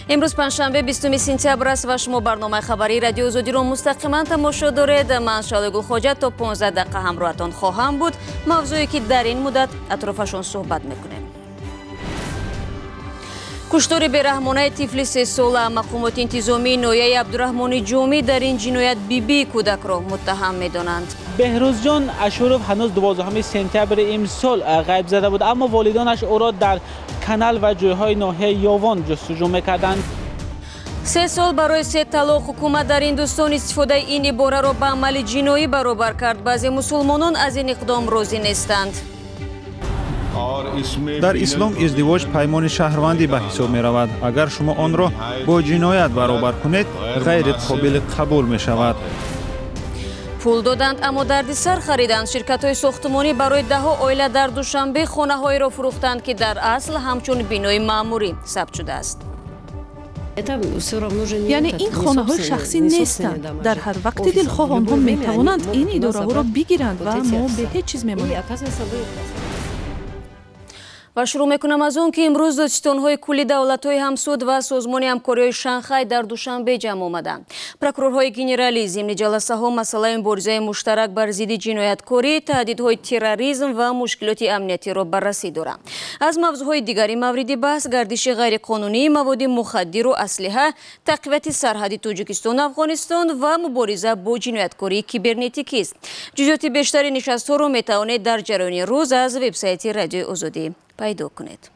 امروز پنجشنبه 20 سپتامبر است و شما برنامه خبری رادیو آزادی را مستقیما تماشا دارید. من شالگل خواجه تا 15 دقیقه همراهتان خواهم بود. موضوعی که در این مدت اطرافشون صحبت میکنیم: کشتار بیرحمانه طفل 3 ساله. مقامات انتظامی ناحیه عبدالرحمن جامی در این جنایت بibî کودک را متهم می‌دانند. بهروز جان اشورف هنوز 12 سپتامبر امسال غیب زده بود، اما والدانش او را در کانال و جایهای ناحیه یاوان جستجو می‌کردند. 3 سال برای 3 طلاق. حکومت در هندوستان استفاده این عباره را به عمل جنایی برابر کرد. بعضی مسلمانان از این اقدام راضی نیستند. در اسلام ازدواج پیمان شهروندی به حساب می رود. اگر شما آن را با جنایت برابر کنید غیر قابل قبول می شود. پول دادند اما دردسر خریدند. شرکت‌های ساختمانی برای 10 عائله در دوشنبه خانه‌هایی را فروختند که در اصل همچون بینای معمولی ثبت شده است. یعنی این خانه‌های شخصی نیستند. در هر وقت دلخواه آنها می‌توانند این اداره را بگیرند و ما به هیچ چیز می‌مانیم. و شروع میکنم از اون که امروز دادستان‌های کلی دولت‌های همسود و سازمان همکاری شانگهای در دوشنبه جمع آمدند. پروکورورҳои генералӣ ضمن جلسه‌ها مسئله مبارزه مشترک بر ضد جنایتکاری، تهدیدهای تروریسم و مشکلات امنیتی را بررسی دارند. از موضوعهای دیگری مورد بحث گردش غیرقانونی مواد مخدر و اسلحه، تقویت سرحد تاجیکستان افغانستان و مبارزه با جنایتکاری کیبرنتیکی است. جزئیات بیشتر نشست‌ها را می‌توانید در جریان روز از وبسایت رادیو آزادی پیدا کنید.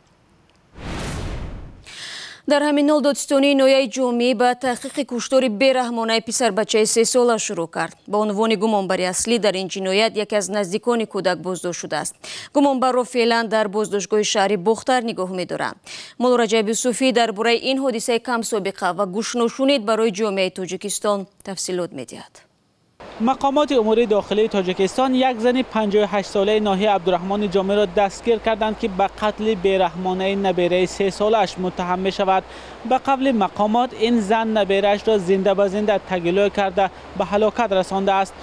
در همین حال دادستانی ناحیه جامی به تحقیق کشتار بیرحمانه پسر بچه 3 ساله شروع کرد. با عنوان گمانبر اصلی در این جنایت یکی از نزدیکان کودک بازداشت شده است. گمانبر را فعلا در بازداشتگاه شهری بختر نگاه می‌دارند. مولا رجب یوسفی درباره این حادثه کم سابقه و گوش‌نشنید برای جامعه تاجیکستان تفصیلات می‌دهد. مقامات امور داخلی تاجیکستان یک زن 58 ساله ناحیه عبدالرحمن جامی را دستگیر کردند که به قتل بیرحمانه نبیرای 3 سالش متهم می شود. به قبل مقامات این زن نبیرش را زنده به زنده تگلو کرده به هلاکت رسانده است.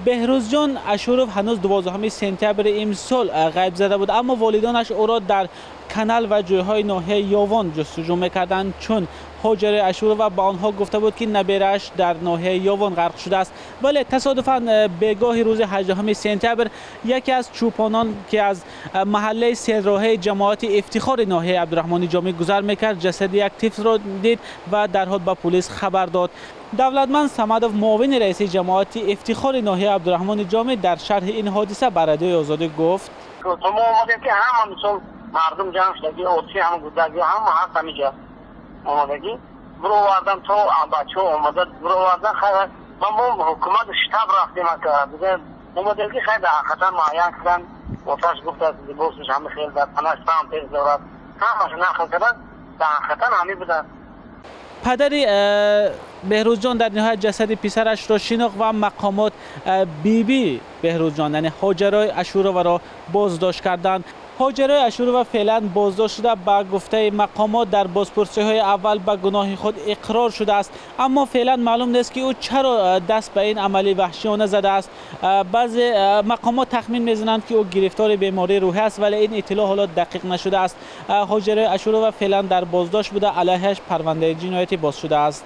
بهروز جان اشورف هنوز 12 سپتامبر امسال غیب زده بود، اما والدانش او را در کانال و جایهای ناحیه یاوان جستجو می‌کردند، چون هاجر اشورف به آنها گفته بود که نبیرش در ناحیه یاوان غرق شده است. ولی تصادفاً بگاه روز 18 سپتامبر یکی از چوپانان که از محله سیدراهه جماعت افتخار ناحیه عبدالرحمن جامی گذر می‌کرد جسد یک طفل را دید و در حال به پلیس خبر داد. دولتمند صمدوف معاون رئیس جماعت افتخار ناحیه عبدالرحمن جامی در شرح این حادثه به رادیو آزادی گفت: مردم جمع شدگی اوچی هم گودگی هم حق همیجا آمدگی برو واردن تو بچه آمدد برو واردن خیلی من حکومت شتاب رفتیم که آمدگی خیلی حقیقتا معین کردن وفاش گفت از بوسش همه خیلی در پناستان تیز دورد همش نخل کردن در حقیقتا همی بودن. پدر بهروز جان در نهایت جسد پسرش را شناخت و مقامات bibî بهروز جان یعنی هاجرای اشورف را بازداشت کردند. هاجرای اشورف فعلا بازداشت شده. به گفته مقامات در بازپرسی‌های اول به گناه خود اقرار شده است، اما فعلا معلوم نیست که او چرا دست به این عمل وحشیانه زده است. بعضی مقامات تخمین می‌زنند که او گرفتار بیماری روحی است، ولی این اطلاع حالا دقیق نشده است. هاجرای اشورف فعلا در بازداشت بوده، علیهش پرونده جنایتی باز شده است.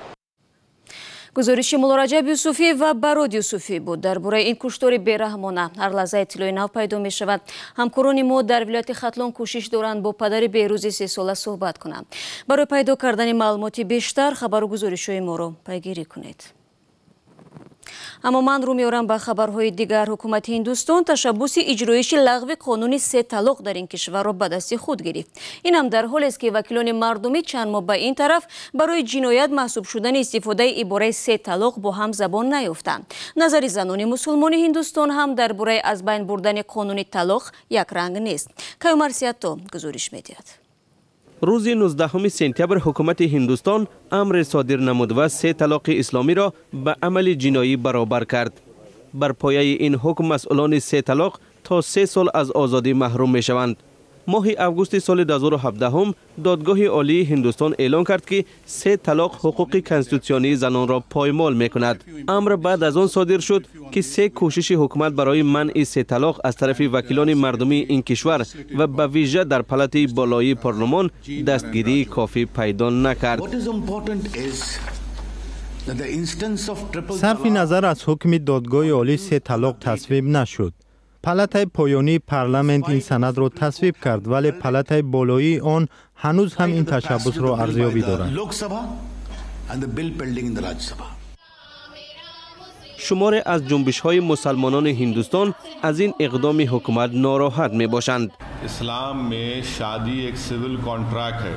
گزارش مولا رجب یوسفی و برای یوسفی بود. درباره این کشتار بیرحمانه هر لحظه اطلاع نو پیدا می شود. همکاران ما در ولایت ختلان کوشش دارند با پدر بهروز 3 ساله صحبت کنند. برای پیدا کردن معلومات بیشتر خبر و گزارش‌های ما را پیگیری کنید. اما من رو میارم به خبرهای دیگر. حکومت هندوستان تشبث اجرایش لغو قانون 3 طلاق در این کشور را به دست خود گرفت. این هم در حالی است که وکیلان مردمی چند ماه به این طرف برای جنایت محسوب شدن استفاده عباره 3 طلاق با هم زبان نیافتند. نظر زنان مسلمان هندوستان هم درباره از بین بردن قانون طلاق یک رنگ نیست. کیومرسیاتو گزارش می‌دهد. روز 19 سپتامبر حکومت هندوستان امر صادر نمود و 3 طلاق اسلامی را به عمل جنایی برابر کرد. بر پایه این حکم مسئولان 3 طلاق تا 3 سال از آزادی محروم می شوند. ماه اوگوست سال 2017 دادگاه عالی هندوستان اعلام کرد که 3 طلاق حقوق کنستیتوسیونی زنان را پایمال میکند. امر بعد از آن صادر شد که 3 کوشش حکومت برای منع 3 طلاق از طرف وکیلان مردمی این کشور و به ویژه در پلات بالایی پارلمان دستگیری کافی پیدا نکرد. صرف نظر از حکم دادگاه عالی 3 طلاق تصویب نشد. پلاتای پایانی پارلمانت این سند را تصویب کرد، ولی پلاتای بالایی آن هنوز هم این تشبث را ارزیابی دارد. شمار از جنبش‌های مسلمانان هندوستان از این اقدام حکومت ناراحت می‌باشند. اسلام میں شادی ایک سیویل کانٹریکٹ ہے.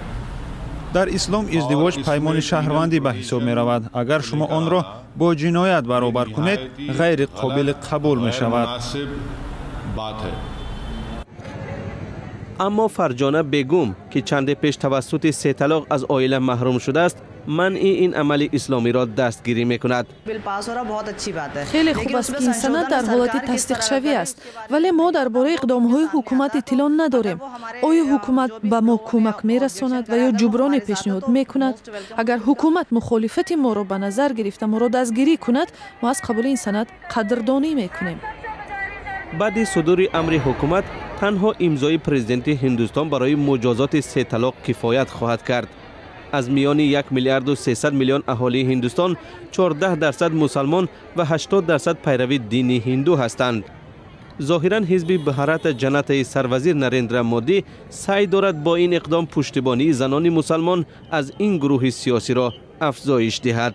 در اسلام ازدواج پیمان شهروندی به حساب می رود. اگر شما آن را با جنایت برابر کنید غیر قابل قبول می شود. اما فرجانه بیگم که چند پیش توسط 3 طلاق از عائله محروم شده است، منع این عمل اسلامی را دستگیری می کند. خیلی خوب است که این سند در حالت تصدیق شوی است، ولی ما درباره اقدام‌های حکومت اطلاع نداریم. آیا حکومت به ما کمک می‌رساند و یا جبران پیشنهاد می‌کند؟ اگر حکومت مخالفت ما را به نظر گرفته ما را دستگیری کند، ما از قبول این سند قدردانی می‌کنیم. بعد صدور امر حکومت تنها امضای پرزیدنت هندوستان برای مجازات 3 طلاق کفایت خواهد کرد. از میان 1 میلیارد و 300 میلیون اهالی هندوستان 14% مسلمان و 80% پیروی دین هندو هستند. ظاهرا حزب بهارت جنت سروزیر نریندرا مودی سعی دارد با این اقدام پشتیبانی زنان مسلمان از این گروه سیاسی را افزایش دهد.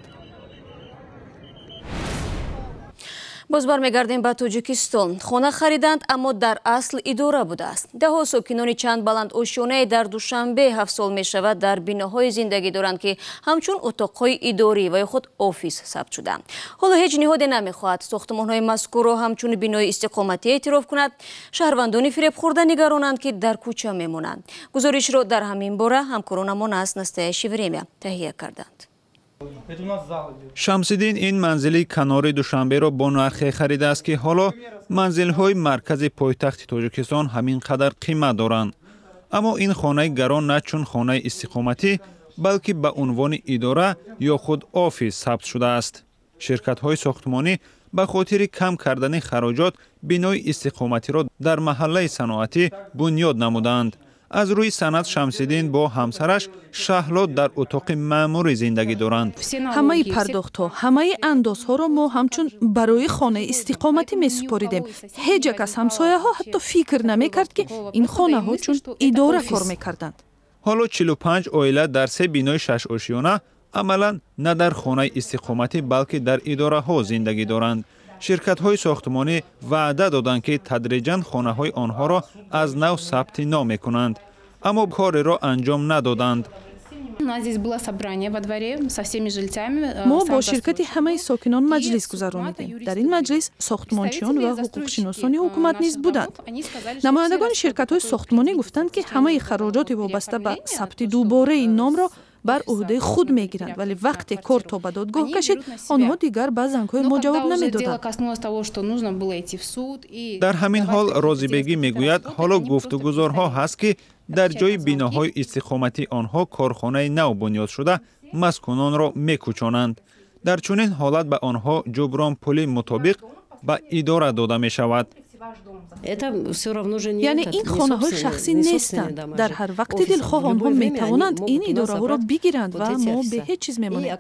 باز برمیگردیم به تاجیکستان. خانه خریدند اما در اصل اداره بوده است. دهها ساکنان چند بلند اوشونه در دوشنبه 7 سال می شود در بیناهای زندگی دارند که همچون اتاقهای اداری و خود آفیس ثبت شدند. حالا هیچ نهادی نمیخواهد ساختمانهای مذکور را همچون بینای استقامتی اعتراف کند. شهروندان فریب خورده نگرانند که در کوچه میمونند. گزارش را در همین باره همکارانمان از نستایش وریم تهیه کردند. شمس‌الدین این منزلی کنار دوشنبه را با نرخ خریده است که حالا منزل‌های مرکز پایتخت تاجیکستان همین قدر قیمت دارند. اما این خانه گران نه چون خانه استقامتی بلکه به عنوان اداره یا خود آفیس ثبت شده است. شرکت‌های ساختمانی به خاطر کم کردن خراجات بنای استقامتی را در محله صنعتی بنیاد نمودند. از روی سند شمس‌الدین با همسرش شهلات در اتاق مأمور زندگی دارند. همه پرداخت‌ها، همه اندازها را ما همچون برای خانه استقامتی می‌سپاریدیم. هیچ یک از همسایه‌ها حتی فکر نمی‌کرد که این خانه‌ها چون اداره کار می‌کردند. حالا 45 عائله در 3 بینای 6 آشیانه عملاً نه در خانه استقامتی بلکه در اداره‌ها زندگی دارند. شرکت‌های ساختمانی وعده دادند که تدریجاً خانه‌های آنها را از نو ثبت نام می‌کنند، اما کار را انجام ندادند. ما با شرکت همه ساکنان مجلس گذراندیم. در این مجلس ساختمانچیان و حقوق شناسان حکومت نیز بودند. نمایندگان شرکت‌های ساختمانی گفتند که همه خراجات وابسته به ثبت دوباره این نام را بر عهده خود میگیرند، ولی وقتی کار تا به دادگاه کشید آنها دیگر به زنگ‌های ما جواب نمیدادند. در همین حال رازیبگی میگوید حالا گفتگوزارها هست که در جای بیناهای استقامتی آنها کارخانه نو بنیاد شده مسکونان را میکوچانند. در چنین حالت به آنها جبران پولی مطابق به اداره داده می شود. یعنی این خانه های شخصی نیستند. در هر وقت دلخواه آنها می توانند این اداره ها را بگیرند و ما به هیچ چیز میمانیم.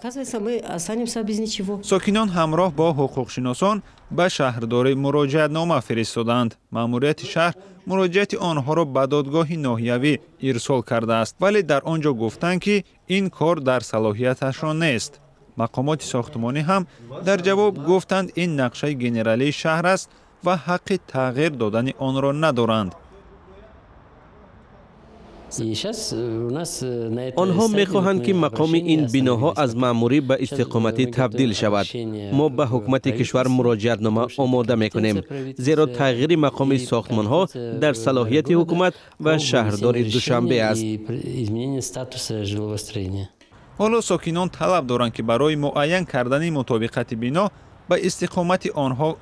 ساکنان همراه با حقوق شناسان به شهرداری مراجعت نامه فرستادند. ماموریت شهر مراجعت آنها را به دادگاه ناحیوی ارسال کرده است، ولی در آنجا گفتند که این کار در صلاحیتشان نیست. مقامات ساختمانی هم در جواب گفتند این نقشه گنرالී شهر است و حق تغییر دادن آن را ندارند. آنها میخواهند که مقام این بناها از مأموری به استقامتی تبدیل شود. ما به حکومت کشور مراجعت نامه آماده میکنیم، زیرا تغییر مقام ساختمان ها در صلاحیت حکومت و شهردار دوشنبه است. حالا ساکنان طلب دارند که برای معین کردن مطابقت بنا به استقامت آنها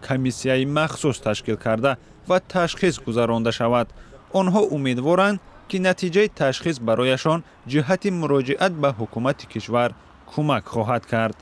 کمیسیه مخصوص تشکیل کرده و تشخیص گذرانده شود. آنها امیدوارند که نتیجه تشخیص برایشان جهت مراجعت به حکومت کشور کمک خواهد کرد.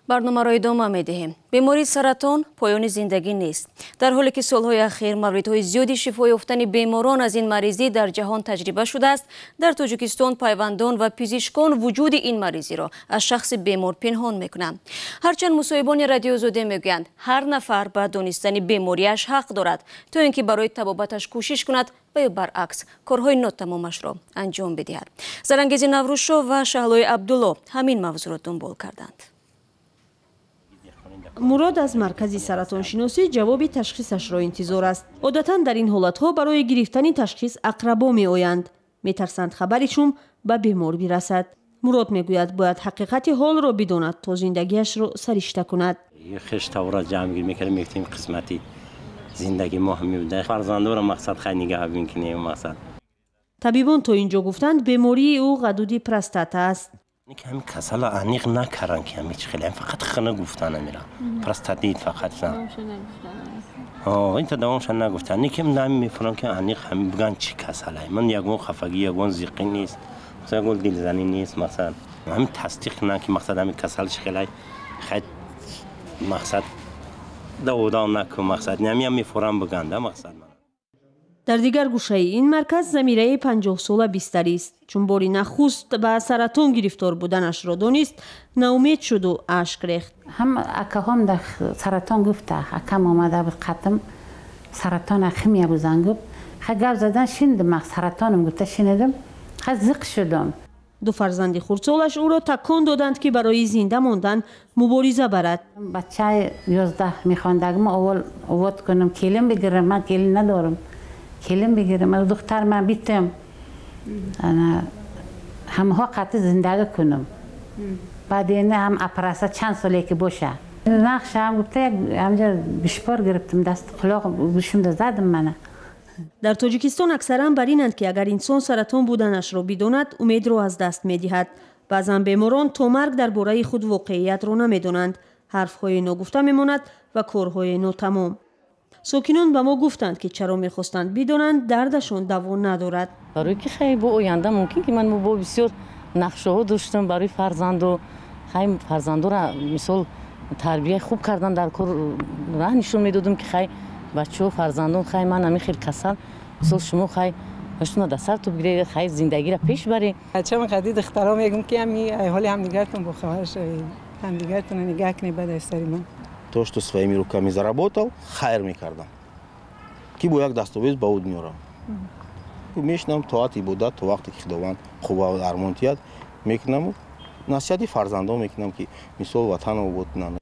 برنامه را ادامه می‌دهیم. بیماری سرطان پایان زندگی نیست. در حالی که سالهای اخیر موردهای زیادی شفا یافتن بیماران از این مریضی در جهان تجربه شده است، در تاجیکستان پیوندان و پزشکان وجود این مریضی را از شخص بیمار پنهان می‌کنند. هرچند مصاحبان رادیو زاده میگویند هر نفر به دانستن بیماریش حق دارد تا اینکه برای تبابتش کوشش کند و یا برعکس کارهای ناتمامش را انجام بدهد. زرانگیز نوروزشاه و شهلای عبدالله همین موضوع را دنبال کردند. مراد از مرکزی سرطان شناسی جواب تشخیصش را انتظار است. عادتاً در این حالتها برای گرفتن تشخیص اقربا می آیند. می ترسند خبرشون به بیمار برسد. مراد می گوید باید حقیقت حال را بداند تا زندگیش را سرشته کند. خش تورا جمع گیر میکردیم میگفتیم قسمتی زندگی ما هم میبوده. فرزنده را مقصد خیلی نگاه بینکنیم مقصد. طبیبان تا اینجا گفتند بیماری او غدود پروستات است. همین کسل عمیق نکردن که همیشه خیلی فقط خنه گفتن میرم پروستاتیت فقط نه این تا دوامش نگفتن نیکم نمیفهمم که عمیق همین بگن چی کسله من یگون خفگی یگون زیقی نیست مثلا یگون دلزنی نیست مثلا همین تصدیق نه که مقصد همین کسلش خیلی مقصد داودان نکن مقصد نمیم میفهمم بگن ده مقصد من. در دیگر گوشه این مرکز زمیره 50 ساله بیستری است. چون باری نخست به سرطان گرفتار بودنش را دانست ناامید شد و اشک ریخت. هم اکاهم در سرطان گفته اکم آمده بود قطم سرطان اخمی بودن گفت خب زدن شنیدم سرطانم گفته شنیدم خب زق شدم. دو فرزند خردسالش او را تکان دادند که برای زنده ماندن مبارزه برد. بچه 11 میخواندگم اول آورد کنم کلم بگیرم من کلم ندارم کلم بگیرم دختر من بیتم انا همها قطع زندگی کنم بعد اینه هم اپراسا چند ساله که باشه نقشه هم گفته همجا بشپار گرفتم دست قلاق بشم زدم منه. در تاجیکستان اکثرا بر اینند که اگر انسان سرطان بودنش را بداند امید را از دست می‌دهد. بعضا بیماران تا مرگ در باره خود واقعیت را نمی‌دانند، حرف‌های ناگفته می‌ماند و کارهای ناتمام. ساکنان به ما گفتند که چرا می‌خواستند بدانند دردشان دوا ندارد. برای که خیلی با آینده ممکن که من با بسیار نقشه‌ها داشتم برای فرزندو خیلی فرزندو را مثال تربیت خوب کردن در کار راه نشون میدادم که خیلی بچه‌ها فرزندان خیلی من همین خیلی کسل مثال شما خیلی مشتون دستر تو بگیرید خیلی زندگی را پیش بری. بچه‌م قدید اختراع میگم که همین حال هم دیگرتون با خواهرش هم دیگرتون نگاه کنید بعد از سری من. То, что своими руками заработал, хайр мекардам. Ки бо як дастовез ба уд меорам. Мешинам тоат ибодат то вақте ки худованд хуба армон тиҳад мекунам насиҳати фарзандон мекунам ки мисол ватан обод кунанд.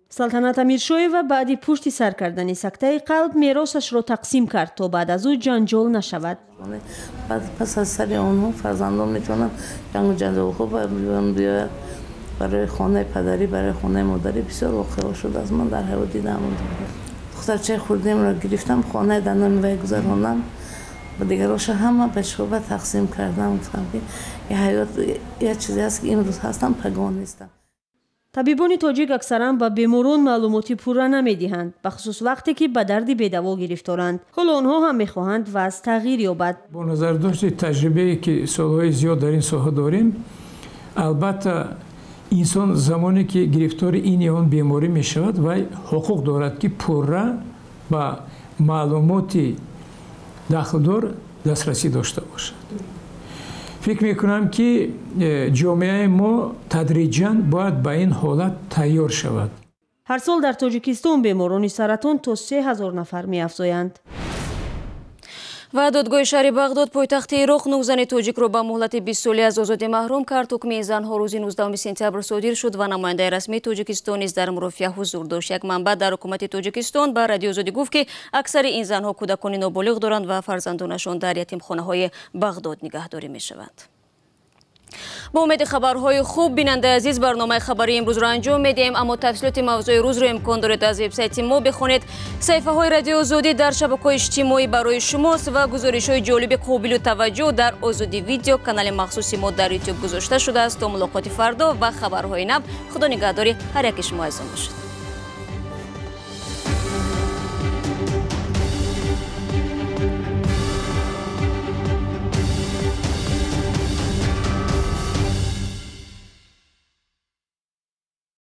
سلطنت امیرشاهی‌وا بعد پشت سر کردن سکته قلب میراثش را تقسیم کرد تا بعد از او جنجال نشود. پس از سر آنها فرزندان میتونن جنگ و جنجال خوب بیاید. برای خانه پدری برای خانه مادری بسیار واقعا شد از من در هوا دیدم. دخترچه خوردیم را گرفتم خانه دندان وی گذراندم و دیگراش همه به شعبه تقسیم کردم. گفتم که یه حیات یه چیزی هست که امروز هستم پگان نیستم. طبیبان تاجیک اکثرا به بیماران معلوماتی پورا نمیدهند بخصوص وقتی که به درد بی‌دوا گرفتارند. حالا آنها هم میخواهند وضع تغییر یابد. با نظر داشت تجربه‌ای که سالهای زیاد در این ساحه داریم البته انسان زمانی که گرفتار این یا آن بیماری می شود و حقوق دارد که پورا با معلومات داخلدار دسترسی داشته باشد. فکر می کنم که جامعه ما تدریجاً باید به این حالت تیار شود. هر سال در تاجیکستان بیماران سرطان تا 3000 نفر می افزایند. و دادگاه شهر بغداد پایتخت عراق 9 زن تاجیکро ба مهلت 20 سالی از آزادی محروم کرد. حکم زنها روز 19 سپتامبر صادر شد و نماینده رسمی تاجیکستان نیز در مرافعه حضور داشت. یک منبع در حکومت تاجیکستان به رادیو آزادی گفت که اکثر این زنها کودکان نابالغ دارند و فرزندانشان در یتیمخانه‌های بغداد نگهداری می‌شوند. با امید خبرهای خوب بیننده عزیز برنامه خبری امروز را انجام میدیم، اما تفصیلات موضوع روز را امکان دارید از وبسایت ما بخونید. صفحه های رادیو آزادی در شبکه‌های اجتماعی برای شماست و گزارش های جالب قابل توجه در آزادی ویدیو کانال مخصوص ما در یوتیوب گذاشته شده است. تا ملاقات فردا و خبرهای نو، خدا نگهداری هر یک شما عزیزان باشد.